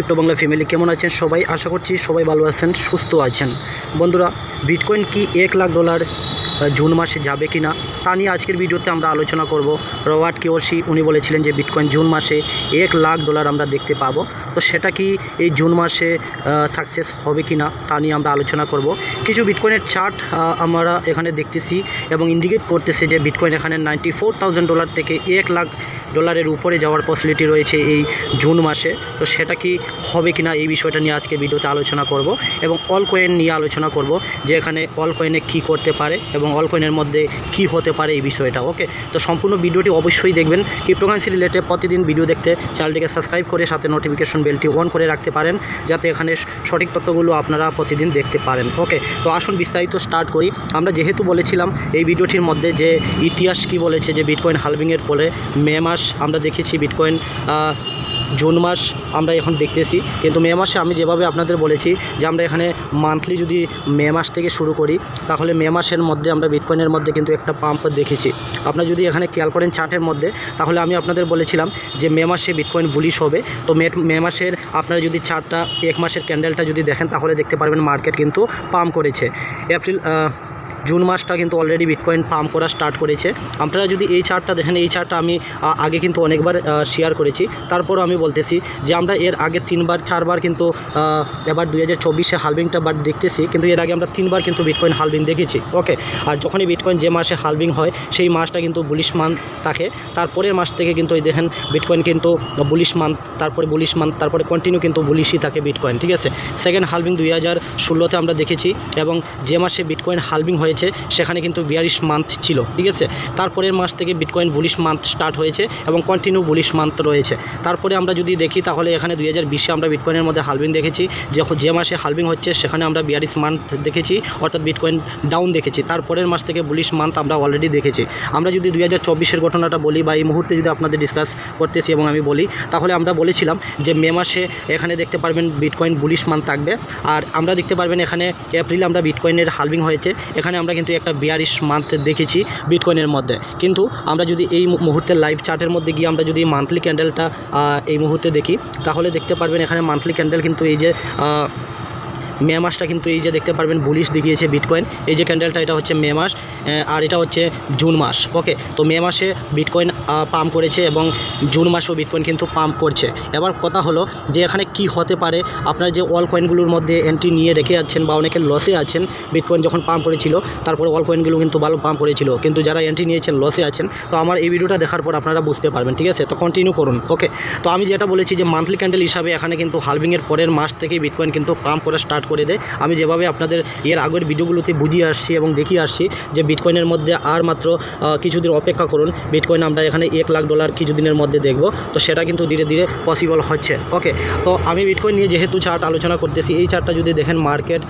Crypto Bangla family কেমন আছেন সবাই? আশা করছি সবাই ভালো আছেন, সুস্থ আছেন। বন্ধুরা, বিটকয়েন কি $1,00,000 জুন মাসে যাবে কি না তা নিয়ে আজকের ভিডিওতে আমরা আলোচনা করব। রবার্ট কিওসি উনি বলেছিলেন যে বিটকয়েন জুন মাসে $1,00,000 আমরা দেখতে পাবো। তো সেটা কি এই জুন মাসে সাকসেস হবে কি না তা নিয়ে আমরা আলোচনা করব। কিছু বিটকয়েনের চার্ট আমরা এখানে দেখতেছি এবং ইন্ডিকেট করতেছে যে বিটকয়েন এখানে $94,000 থেকে $1,00,000 উপরে যাওয়ার পসিবিলিটি রয়েছে এই জুন মাসে। তো সেটা কি হবে কি না এই বিষয়টা নিয়ে আজকে ভিডিওতে আলোচনা করব এবং অল কয়েন নিয়ে আলোচনা করব যে এখানে অল কয়েনে কী করতে পারে এবং অল কয়েনের মধ্যে কী হতে পারে এই বিষয়টা। ওকে, তো সম্পূর্ণ ভিডিওটি অবশ্যই দেখবেন। ক্রিপ্টোকারেন্সি রিলেটেড প্রতিদিন ভিডিও দেখতে চ্যানেলটিকে সাবস্ক্রাইব করে সাথে নোটিফিকেশন বেলটি অন করে রাখতে পারেন যাতে এখানে সঠিক তথ্যগুলো আপনারা প্রতিদিন দেখতে পারেন। ওকে, তো আসুন বিস্তারিত স্টার্ট করি। আমরা যেহেতু বলেছিলাম এই ভিডিওটির মধ্যে যে ইতিহাস কি বলেছে যে বিটকয়েন হালভিংয়ের পরে মে মাস আমরা দেখেছি, বিটকয়েন জুন মাস আমরা এখন দেখতেছি, কিন্তু মে মাসে আমি যেভাবে আপনাদের বলেছি যে আমরা এখানে মান্থলি যদি মে মাস থেকে শুরু করি তাহলে মে মাসের মধ্যে আমরা বিটকয়েনের মধ্যে কিন্তু একটা পাম্প দেখেছি। আপনারা যদি এখানে খেয়াল করেন চার্টের মধ্যে তাহলে আমি আপনাদের বলেছিলাম যে মে মাসে বিটকয়েন বুলিশ হবে। তো মে মাসের আপনারা যদি চার্টটা এক মাসের ক্যান্ডেলটা যদি দেখেন তাহলে দেখতে পারবেন মার্কেট কিন্তু পাম্প করেছে। জুন মাসটা কিন্তু অলরেডি বিটকয়েন পাম্প করা স্টার্ট করেছে। আপনারা যদি এই চার্টটা দেখেন, এই চার্টটা আমি আগে কিন্তু অনেকবার শেয়ার করেছি, তারপরও আমি বলতেছি যে আমরা এর আগে 3-4বার কিন্তু এবার 2024-এ হালভিংটা বাট দেখতেছি, কিন্তু এর আগে আমরা 3বার কিন্তু বিটকয়েন হালভিং দেখেছি। ওকে, আর যখনই বিটকয়েন যে মাসে হালভিং হয় সেই মাসটা কিন্তু বুলিশ মান্থ থাকে। তারপরের মাস থেকে কিন্তু এই দেখেন বিটকয়েন কিন্তু বুলিশ মান্থ, তারপরে বুলিশ মান্থ, তারপরে কন্টিনিউ কিন্তু বুলিশই থাকে বিটকয়েন। ঠিক আছে, সেকেন্ড হালভিং 2016-তে আমরা দেখেছি এবং যে মাসে বিটকয়েন হালভিং হয়েছে সেখানে কিন্তু বিয়ারিশ মান্থ ছিল। ঠিক আছে, তারপরের মাস থেকে বিটকয়েন বুলিশ মান্থ স্টার্ট হয়েছে এবং কন্টিনিউ বুলিশ মান্থ রয়েছে। তারপরে আমরা যদি দেখি তাহলে এখানে 2020-এ আমরা বিটকয়েনের মধ্যে হালভিং দেখেছি, যে মাসে হালভিং হচ্ছে সেখানে আমরা বিয়ারিশ মান্থ দেখেছি, অর্থাৎ বিটকয়েন ডাউন দেখেছি। তারপরের মাস থেকে বুলিশ মান্থ আমরা অলরেডি দেখেছি। আমরা যদি 2024-এর ঘটনাটা বলি বা এই মুহূর্তে যদি আপনাদের ডিসকাস করতেছি এবং আমি বলি তাহলে আমরা বলেছিলাম যে মে মাসে এখানে দেখতে পারবেন বিটকয়েন বুলিশ মান্থ থাকবে, আর আমরা দেখতে পারবেন এখানে এপ্রিলে আমরা বিটকয়েনের হালভিং হয়েছে, এখানে আমরা কিন্তু একটা বিয়ারিশ মান্থ দেখেছি বিটকয়েনের মধ্যে। কিন্তু আমরা যদি এই মুহূর্তে লাইভ চার্টের মধ্যে গিয়ে আমরা যদি মান্থলি ক্যান্ডেলটা এই মুহূর্তে দেখি তাহলে দেখতে পারবেন এখানে মান্থলি ক্যান্ডেল কিন্তু এই যে মে মাসটা কিন্তু এই যে দেখতে পারবেন বুলিশ দেখিয়েছে বিটকয়েন। এই যে ক্যান্ডেলটা এটা হচ্ছে মে মাস আর এটা হচ্ছে জুন মাস। ওকে, তো মে মাসে বিটকয়েন পাম্প করেছে এবং জুন মাসেও বিটকয়েন কিন্তু পাম্প করছে। এবার কথা হলো যে এখানে কি হতে পারে। আপনারা যে অল কয়েনগুলোর মধ্যে এন্ট্রি নিয়ে রেখে যাচ্ছেন বা অনেকে লসে আছেন, বিটকয়েন যখন পাম্প করেছিল তারপরে অল কয়েনগুলো কিন্তু ভালো পাম্প করেছিল, কিন্তু যারা এন্ট্রি নিয়েছেন লসে আছেন, তো আমার এই ভিডিওটা দেখার পর আপনারা বুঝতে পারবেন। ঠিক আছে, তো কন্টিনিউ করুন। ওকে, তো আমি যেটা বলেছি যে মান্থলি ক্যান্ডেল হিসাবে এখানে কিন্তু হালভিংয়ের পরের মাস থেকে বিটকয়েন কিন্তু পাম্প করা স্টার্ট করে দেয়। আমি যেভাবে আপনাদের এর আগের ভিডিওগুলোতে বুঝিয়ে আসছি এবং দেখিয়ে আসছি যে বিটকয়েনের মধ্যে আর মাত্র কিছুদিন অপেক্ষা করুন, বিটকয়েন আমরা এখানে $1,00,000 কিছুদিনের মধ্যে দেখব। তো সেটা কিন্তু ধীরে ধীরে পসিবল হচ্ছে। ওকে, তো আমি বিটকয়েন নিয়ে যেহেতু চার্ট আলোচনা করতেছি, এই চার্টটা যদি দেখেন মার্কেট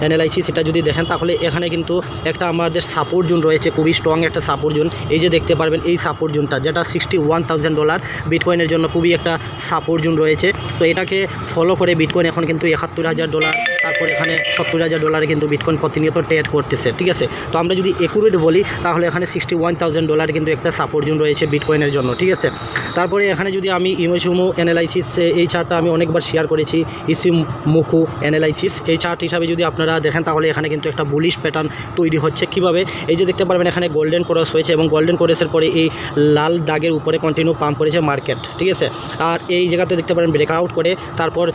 অ্যানালাইসিস এটা যদি দেখেন তাহলে এখানে কিন্তু একটা আমাদের সাপোর্ট জোন রয়েছে, খুবই স্ট্রং একটা সাপোর্ট জোন। এই যে দেখতে পারবেন এই সাপোর্ট জোনটা যেটা $61,000 বিটকয়েনের জন্য খুবই একটা সাপোর্ট জোন রয়েছে। তো এটাকে ফলো করে বিটকয়েন এখন কিন্তু $71,000, তারপর এখানে $70,000 কিন্তু বিটকয়েন প্রতিনিয়ত ট্রেড করতেছে। ঠিক আছে, তো আমরা যদি একুরেট বলি তাহলে এখানে $61,000 কিন্তু একটা সাপোর্ট জোন রয়েছে বিটকয়েনের জন্য। ঠিক আছে, তারপরে এখানে যদি আমি ইমোশিমো অ্যানালাইসিস, এই চার্টটা আমি অনেকবার শেয়ার করেছি, ইসিমোকু অ্যানালাইসিস, এই চার্ট হিসাবে যদি আপনারা দেখেন তাহলে এখানে কিন্তু একটা বুলিশ প্যাটার্ন তৈরি হচ্ছে। কীভাবে? এই যে দেখতে পারবেন এখানে গোল্ডেন ক্রস হয়েছে এবং গোল্ডেন ক্রসের পরে এই লাল দাগের উপরে কন্টিনিউ পাম্প করেছে মার্কেট। ঠিক আছে, আর এই জায়গাতে দেখতে পারেন ব্রেকআউট করে তারপর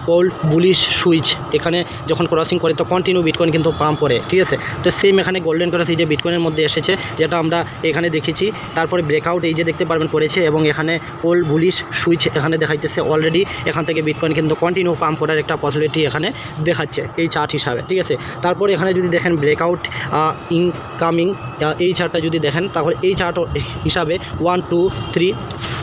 কোল্ড বুলিশ সুইচ এখানে যখন ক্রসিং করে তো কন্টিনিউ বিটকয়েন কিন্তু পাম্প করে। ঠিক আছে, তো সেম এখানে গোল্ডেন ক্রস এই যে বিটকয়েনের মধ্যে এসেছে যেটা আমরা এখানে দেখেছি, তারপরে ব্রেকআউট এই যে দেখতে পারবেন করেছে এবং এখানে কোল্ড বুলিশ সুইচ এখানে দেখাইতেছে অলরেডি। এখান থেকে বিটকয়েন কিন্তু কন্টিনিউ পাম্প করার একটা পসিবিলিটি এখানে দেখাচ্ছে এই চার্ট হিসাবে। ঠিক আছে, তারপরে এখানে যদি দেখেন ব্রেকআউট ইনকামিং, এই চার্টটা যদি দেখেন তাহলে এই চার্ট হিসাবে 1 2 3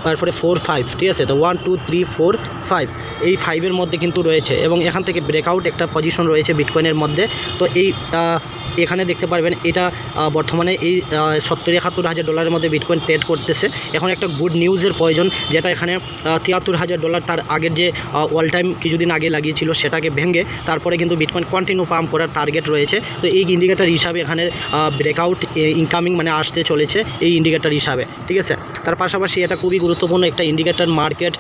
তারপরে 4 5। ঠিক আছে, তো 1 2 3 4 5 এই 5-এর মধ্যে কিন্তু রয়েছে এবং এখান থেকে ব্রেকআউট একটা পজিশন রয়েছে বিটকয়েনের মধ্যে। তো এই এখানে দেখতে পারবেন এটা বর্তমানে এই 70-71 হাজার ডলারের মধ্যে বিটকয়েন ট্রেড করতেছে। এখন একটা গুড নিউজের প্রয়োজন, যেটা এখানে 73 হাজার ডলার তার আগের যে অল টাইম কিছুদিন আগে লাগিয়েছিল সেটাকে ভেঙে তারপরে কিন্তু বিটকয়েন কন্টিনিউ পাম্প করার টার্গেট রয়েছে। তো এই ইন্ডিকেটার হিসাবে এখানে ব্রেকআউট ইনকামিং মানে আসতে চলেছে এই ইন্ডিকেটার হিসাবে, ঠিক আছে। তার পাশাপাশি এটা খুবই গুরুত্বপূর্ণ একটা ইন্ডিকেটার মার্কেট।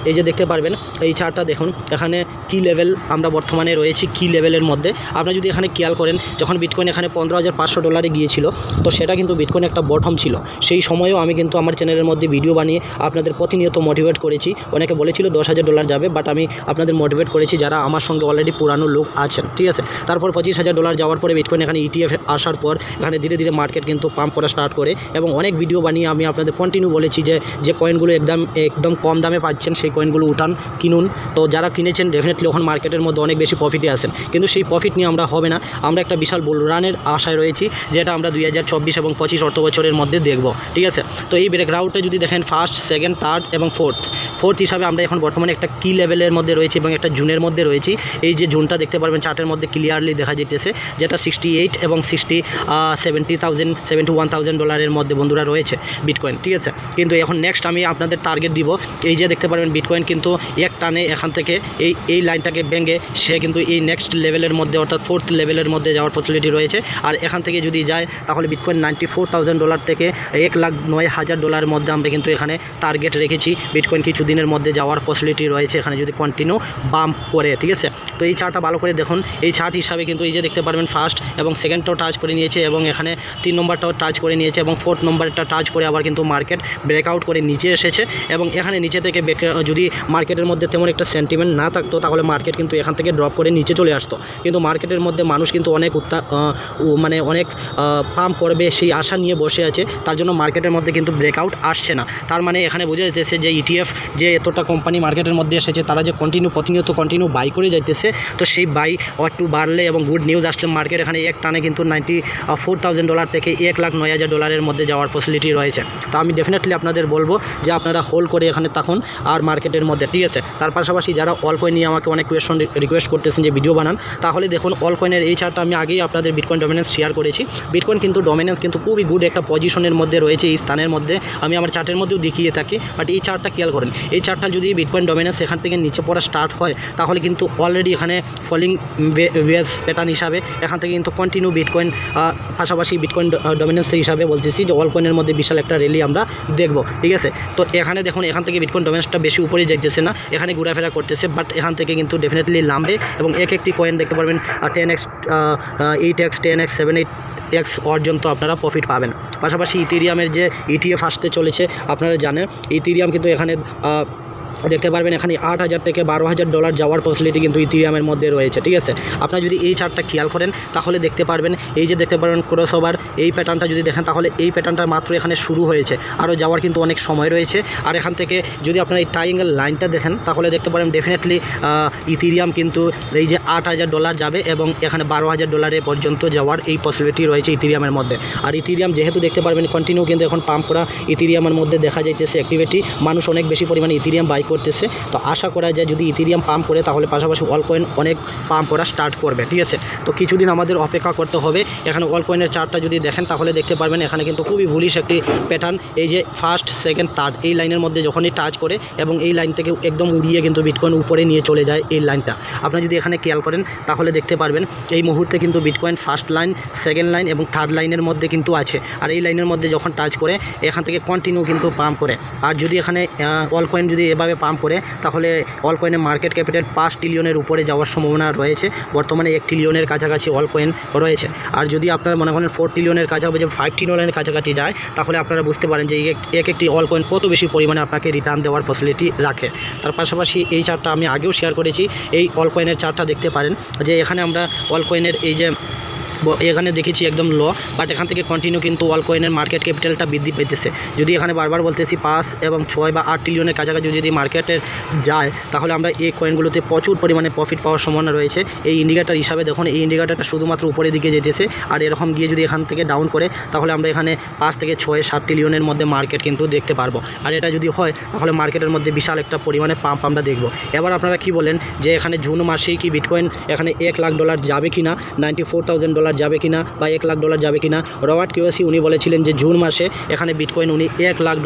এই যে দেখতে পারবেন এই চার্টটা দেখুন, এখানে কি লেভেল আমরা বর্তমানে রয়েছি, কি লেভেলের মধ্যে আপনারা যদি এখানে খেয়াল করেন, যখন বিটকয়েন এখানে 15,500 ডলারে গিয়েছিল তো সেটা কিন্তু বিটকয়েন একটা বটম ছিল। সেই সময়েও আমি কিন্তু আমার চ্যানেলের মধ্যে ভিডিও বানিয়ে আপনাদের প্রতিনিয়ত মোটিভেট করেছি। অনেকে বলেছিল 10,000 ডলার যাবে, বাট আমি আপনাদের মোটিভেট করেছি যারা আমার সঙ্গে অলরেডি পুরানো লোক আছেন, ঠিক আছে। তারপর 25,000 ডলার যাওয়ার পরে বিটকয়েন এখানে ETF আসার পর এখানে ধীরে ধীরে মার্কেট কিন্তু পাম্প করা স্টার্ট করে, এবং অনেক ভিডিও বানিয়ে আমি আপনাদের কন্টিনিউ বলেছি যে কয়েনগুলো একদম কম দামে পাচ্ছেন সেই কয়েনগুলো উঠান, কিনুন। তো যারা কিনেছেন ডেফিনেটলি ওখানে মার্কেটের মধ্যে অনেক বেশি প্রফিটে আসেন, কিন্তু সেই প্রফিট নিয়ে আমরা হবে না। আমরা একটা বিশাল বুল রানের আশায় রয়েছি, যেটা আমরা 2024 এবং 25 অর্থ বছরের মধ্যে দেখব, ঠিক আছে। তো এই ব্রেকআউটে যদি দেখেন ফার্স্ট, সেকেন্ড, থার্ড এবং ফোর্থ হিসাবে আমরা এখন বর্তমানে একটা কি লেভেলের মধ্যে রয়েছি এবং একটা জুনের মধ্যে রয়েছি। এই যে জুনটা দেখতে পারবেন চার্টের মধ্যে ক্লিয়ারলি দেখা যেতেছে, যেটা 68 এবং 71,000 ডলারের মধ্যে বন্ধুরা রয়েছে বিটকয়েন, ঠিক আছে। কিন্তু এখন নেক্সট আমি আপনাদের টার্গেট দিব, এই যে দেখতে পারবেন বিটকয়েন কিন্তু এক টানে এখান থেকে এই লাইনটাকে ভেঙে সে কিন্তু এই নেক্সট লেভেলের মধ্যে অর্থাৎ ফোর্থ লেভেলের মধ্যে যাওয়ার পসিবিলিটি রয়েছে। আর এখান থেকে যদি যায় তাহলে বিটকয়েন 94,000 ডলার থেকে 1,09,000 ডলারের মধ্যে আমরা কিন্তু এখানে টার্গেট রেখেছি। বিটকয়েন কিছুদিনের মধ্যে যাওয়ার পসিবিলিটি রয়েছে এখানে যদি কন্টিনিউ বাম্প করে, ঠিক আছে। তো এই চার্টটা ভালো করে দেখুন, এই চার্ট হিসাবে কিন্তু এই যে দেখতে পারবেন ফার্স্ট এবং সেকেন্ডটাও টাচ করে নিয়েছে এবং এখানে 3 নম্বরটাও টাচ করে নিয়েছে এবং 4th নম্বরটা টাচ করে আবার কিন্তু মার্কেট ব্রেকআউট করে নিচে এসেছে। এবং এখানে নিচে থেকে যদি মার্কেটের মধ্যে তেমন একটা সেন্টিমেন্ট না থাকতো তাহলে মার্কেট কিন্তু এখান থেকে ড্রপ করে নিচে চলে আসতো, কিন্তু মার্কেটের মধ্যে মানুষ কিন্তু অনেক অনেক পাম্প করবে সেই আশা নিয়ে বসে আছে, তার জন্য মার্কেটের মধ্যে কিন্তু ব্রেকআউট আসছে না। তার মানে এখানে বোঝা যাইতেছে যে ETF যে এতটা কোম্পানি মার্কেটের মধ্যে এসেছে তারা যে প্রতিনিয়ত বাই করে যাইতেছে, তো সেই বাই একটু বাড়লে এবং গুড নিউজ আসলে মার্কেট এখানে এক টানে কিন্তু 94,000 ডলার থেকে 1,09,000 ডলারের মধ্যে যাওয়ার পসিবিলিটি রয়েছে। তো আমি ডেফিনেটলি আপনাদের বলবো যে আপনারা হোল্ড করে এখানে থাকুন আর মার্কেটের মধ্যে, ঠিক আছে। তার পাশাপাশি যারা অল কয়েন নিয়ে আমাকে অনেক রিকোয়েস্ট করতেছেন যে ভিডিও বানান, তাহলে দেখুন অল কয়েনের এই চার্টটা আমি আগেই আপনাদের বিটকয়েন ডমিনেন্স শেয়ার করেছি। বিটকয়েন কিন্তু ডমিনেন্স কিন্তু খুবই গুড একটা পজিশনের মধ্যে রয়েছে, এই স্থানের মধ্যে আমি আমার চার্টের মধ্যেও দেখিয়ে থাকি। বাট এই চার্টটা খেয়াল করেন, এই চার্টটা যদি বিটকয়েন ডমিনেন্স এখান থেকে নিচে পড়া স্টার্ট হয় তাহলে কিন্তু অলরেডি এখানে ফলিং ওয়েজ প্যাটার্ন হিসাবে এখান থেকে কিন্তু কন্টিনিউ বিটকয়েন, পাশাপাশি বিটকয়েন ডমিনেন্স হিসাবে বলতেছি যে অল কয়েনের মধ্যে বিশাল একটা র্যালি আমরা দেখব, ঠিক আছে। তো এখানে দেখুন এখান থেকে বিটকয়েন ডমিনেন্সটা বেশি উপরে যাইতেছে না, এখানে ঘোরাফেরা করতেছে, বাট এখান থেকে কিন্তু ডেফিনেটলি নামবে এবং একটি কয়েন দেখতে পারবেন 10x, 8x, 10x, 7-8x পর্যন্ত আপনারা প্রফিট পাবেন। পাশাপাশি ইথেরিয়ামের যে ETF আসতে চলেছে আপনারা জানেন, ইথেরিয়াম কিন্তু এখানে দেখতে পারবেন এখানে 8,000 থেকে 12,000 ডলার যাওয়ার পসিবিলিটি কিন্তু ইথেরিয়ামের মধ্যে রয়েছে, ঠিক আছে। আপনারা যদি এই চার্টটা খেয়াল করেন তাহলে দেখতে পারবেন এই যে দেখতে পারবেন ক্রসওভার, এই প্যাটার্নটা যদি দেখেন তাহলে এই প্যাটার্নটা মাত্র এখানে শুরু হয়েছে, আরও যাওয়ার কিন্তু অনেক সময় রয়েছে। আর এখান থেকে যদি আপনারা এই ট্রায়াঙ্গেল লাইনটা দেখেন তাহলে দেখতে পারেন ডেফিনেটলি ইথেরিয়াম কিন্তু এই যে 8,000 ডলার যাবে এবং এখানে 12,000 ডলারে পর্যন্ত যাওয়ার এই পসিবিলিটি রয়েছে ইথেরিয়ামের মধ্যে। আর ইথেরিয়াম যেহেতু দেখতে পারবেন কন্টিনিউ কিন্তু এখন পাম্প করা ইথেরিয়ামের মধ্যে দেখা যাইতেছে অ্যাক্টিভিটি, মানুষ অনেক বেশি পরিমাণে ইথেরিয়াম বাই করতেছে। তো আশা করা যায় যদি ইথেরিয়াম পাম্প করে তাহলে পাশাপাশি অল কয়েন অনেক পাম্প করা স্টার্ট করবে, ঠিক আছে। তো কিছুদিন আমাদের অপেক্ষা করতে হবে। এখানে অল কয়েনের চার্টটা যদি দেখেন তাহলে দেখতে পারবেন এখানে কিন্তু খুবই বুলিশ একটি প্যাটার্ন, এই যে ফার্স্ট, সেকেন্ড, থার্ড এই লাইনের মধ্যে যখনই টাচ করে এবং এই লাইন থেকে একদম উড়িয়ে কিন্তু বিটকয়েন উপরে নিয়ে চলে যায় এই লাইনটা। আপনারা যদি এখানে খেয়াল করেন তাহলে দেখতে পারবেন এই মুহূর্তে কিন্তু bitcoin first line, second line এবং থার্ড লাইনের মধ্যে কিন্তু আছে। আর এই লাইনের মধ্যে যখন টাচ করে এখান থেকে কন্টিনিউ কিন্তু পাম্প করে। আর যদি এখানে অল কয়েন যদি এভাবে পাম্প করে তাহলে অল কয়েনের মার্কেট ক্যাপিটাল 5 ট্রিলিয়নের উপরে যাওয়ার সম্ভাবনা রয়েছে। বর্তমানে 1 ট্রিলিয়নের কাছাকাছি অল কয়েন রয়েছে। আর যদি আপনারা মনে করেন 4 ট্রিলিয়নের কাছাকাছি, 5 ট্রিলিয়নের কাছাকাছি যায় তাহলে আপনারা বুঝতে পারেন যে একটি অল কয়েন কত বেশি পরিমাণে আপনাকে রিটার্ন দেওয়ার ফ্যাসিলিটি রাখে। তার পাশাপাশি এই চার্টটা আমি আগেও শেয়ার করেছি, এই অল কয়েনের চার্টটা দেখতে পারেন যে এখানে আমরা অল কয়েনের এই যে এখানে দেখেছি একদম লো, বাট এখান থেকে কন্টিনিউ কিন্তু অল কয়েনের মার্কেট ক্যাপিটালটা বৃদ্ধি পেতেছে। যদি এখানে বারবার বলতেছি 5 এবং 6 বা 8 ট্রিলিয়নের কাছাকাছি যদি মার্কেটে যায়, তাহলে আমরা এই কয়েনগুলোতে প্রচুর পরিমাণে প্রফিট পাওয়ার সম্ভাবনা রয়েছে। এই ইন্ডিকেটার হিসাবে দেখুন, এই ইন্ডিকেটারটা শুধুমাত্র উপরের দিকে যেতেছে, আর এরকম গিয়ে যদি এখান থেকে ডাউন করে, তাহলে আমরা এখানে 5 থেকে 6-7 ট্রিলিয়নের মধ্যে মার্কেট কিন্তু দেখতে পারবো। আর এটা যদি হয়, তাহলে মার্কেটের মধ্যে বিশাল একটা পরিমাণে পাম্প আমরা দেখব। এবার আপনারা কি বলেন যে এখানে জুন মাসেই কি বিটকয়েন এখানে $1 লাখ যাবে কিনা, $94,000 যাবে কিনা, বা $1 লাখ যাবে কিনা? রবার্ট কিওসি উনি বলেছিলেন যে জুন মাসে এখানে বিটকয়েন উনি $1 লাখ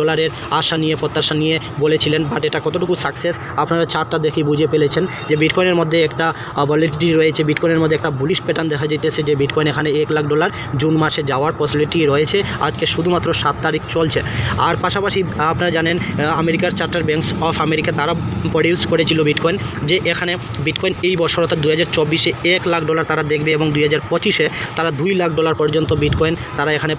আশা নিয়ে প্রত্যাশা নিয়ে বলেছিলেন। বাট এটা কতটুকু সাকসেস আপনারা চার্টটা দেখে বুঝে ফেলেছেন যে বিটকয়েনের মধ্যে একটা ভলিটিলিটি রয়েছে, বিটকয়েনের মধ্যে একটা বুলিশ প্যাটার্ন দেখা যাইতেছে যে বিটকয়েন এখানে $1 লাখ জুন মাসে যাওয়ার পসিবিলিটি রয়েছে। আজকে শুধুমাত্র 7 তারিখ চলছে। আর পাশাপাশি আপনারা জানেন আমেরিকার চার্টার ব্যাংকস অফ আমেরিকা তারা প্রডিউস করেছিল বিটকয়েন, যে এখানে বিটকয়েন এই বছর অর্থাৎ 2024-এ $1 লাখ তারা দেখবে, এবং 2025-এ তারা $2 লাখ পর্যন্ত বিটকয়েন তারা এখানে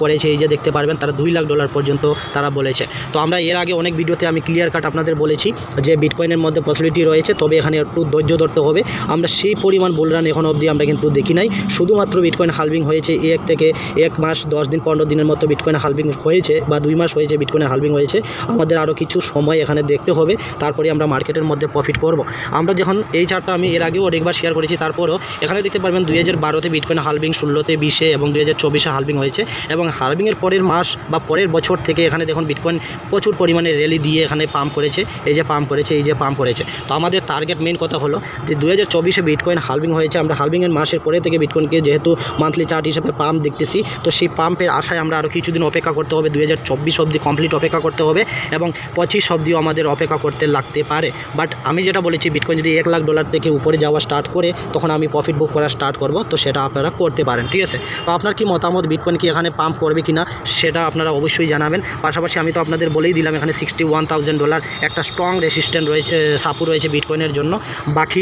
করেছে। এই যে দেখতে পারবেন, তারা $2 লাখ পর্যন্ত তারা বলেছে। তো আমরা এর আগে অনেক ভিডিওতে আমি ক্লিয়ার কাট আপনাদের বলেছি যে বিটকয়েনের মধ্যে পসিবিলিটি রয়েছে, তবে এখানে একটু ধৈর্য ধরতে হবে। আমরা সেই পরিমাণ বুলরান এখন অবধি আমরা কিন্তু দেখি নাই। শুধুমাত্র বিটকয়েন হালভিং হয়েছে 1 থেকে 1 মাস 10 দিন 15 দিনের মতো বিটকয়েন হালভিং হয়েছে, বা 2 মাস হয়েছে বিটকয়েন হালভিং হয়েছে। আমাদের আরও কিছু সময় এখানে দেখতে হবে, তারপরে আমরা মার্কেটের মধ্যে প্রফিট করব। আমরা যখন এই চার্টটা আমি এর আগেও অনেকবার শেয়ার করেছি, তারপরও এখানে দেখতে পারবেন 2012-তে বিটকয়েন হালভিং, 16-তে, 20-এ এবং 2024-এ হালভিং হয়েছে। এবং হালভিংয়ের পরের মাস বা পরের বছর থেকে এখানে দেখুন বিটকয়েন প্রচুর পরিমাণে র্যালি দিয়ে এখানে পাম্প করেছে, এই যে পাম্প করেছে, এই যে পাম্প করেছে। তো আমাদের টার্গেট মেইন কথা হলো যে 2024-এ বিটকয়েন হালভিং হয়েছে, আমরা হালভিংয়ের মাসের পরে থেকে বিটকয়েনকে যেহেতু মান্থলি চার্ট হিসেবে পাম্প দেখতেছি, তো সেই পাম্পের আশায় আমরা আরও কিছুদিন অপেক্ষা করতে হবে। 2024 অবধি কমপ্লিট অপেক্ষা করতে হবে, এবং 25 অবধিও আমাদের অপেক্ষা করতে লাগতে পারে। বাট আমি যেটা বলেছি, বিটকয়েন যদি $1 লাখ থেকে উপরে যাওয়া স্টার্ট করে, তখন আমি প্রফিট বুক করা স্টার্ট করব। তো সেটা আপনারা করতে পারেন, ঠিক আছে? তো আপনার কি মতামত, বিটকয়েন কি এখানে পাম্প করবে কিনা, সেটা আপনারা অবশ্যই জানাবেন। পাশাপাশি আমি তো আপনাদের বলেই দিলাম এখানে $61,000 একটা স্ট্রং রেসিস্ট্যান্ট রয়েছে, সাপোর্ট রয়েছে বিটকয়েনের জন্য। বাকি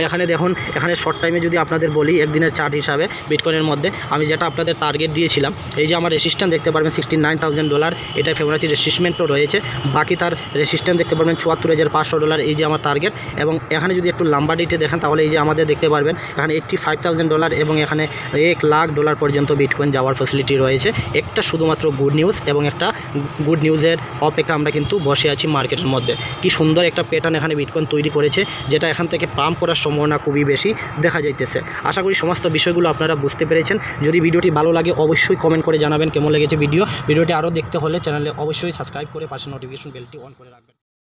এখানে দেখুন, এখানে শর্ট টাইমে যদি আপনাদের বলি একদিনের চার্ট হিসাবে বিটকয়েনের মধ্যে আমি যেটা আপনাদের টার্গেট দিয়েছিলাম, এই যে আমার রেসিস্ট্যান্ট দেখতে পারবেন $69,000, এটা ফেব্রুয়ারি রেসিস্টমেন্টও রয়েছে। বাকি তার রেসিস্ট্যান্ট দেখতে পারবেন $74,500, এই যে আমার টার্গেট। এবং এখানে যদি একটু লম্বা ডেটে দেখেন, তাহলে এই যে আমাদের দেখতে পারবেন এখানে $85,000, এবং এখানে $1 লাখ পর্যন্ত বিটকয়েন যাওয়ার ফ্যাসিলিটি রয়েছে। একটা শুধুমাত্র গুড নিউজ, এবং একটা গুড নিউজের অপেক্ষা আমরা কিন্তু বসে আছি মার্কেটের মধ্যে। কি সুন্দর একটা প্যাটার্ন এখানে বিটকয়েন তৈরি করেছে, যেটা এখান থেকে পাম্প করার সম্ভাবনা খুবই বেশি দেখা যাইতেছে। আশা করি সমস্ত বিষয়গুলো আপনারা বুঝতে পেরেছেন। যদি ভিডিওটি ভালো লাগে অবশ্যই কমেন্ট করে জানাবেন কেমন লেগেছে ভিডিওটি আরও দেখতে হলে চ্যানেলে অবশ্যই সাবস্ক্রাইব করে পাশে নোটিফিকেশন বেলটি অন করে রাখবেন।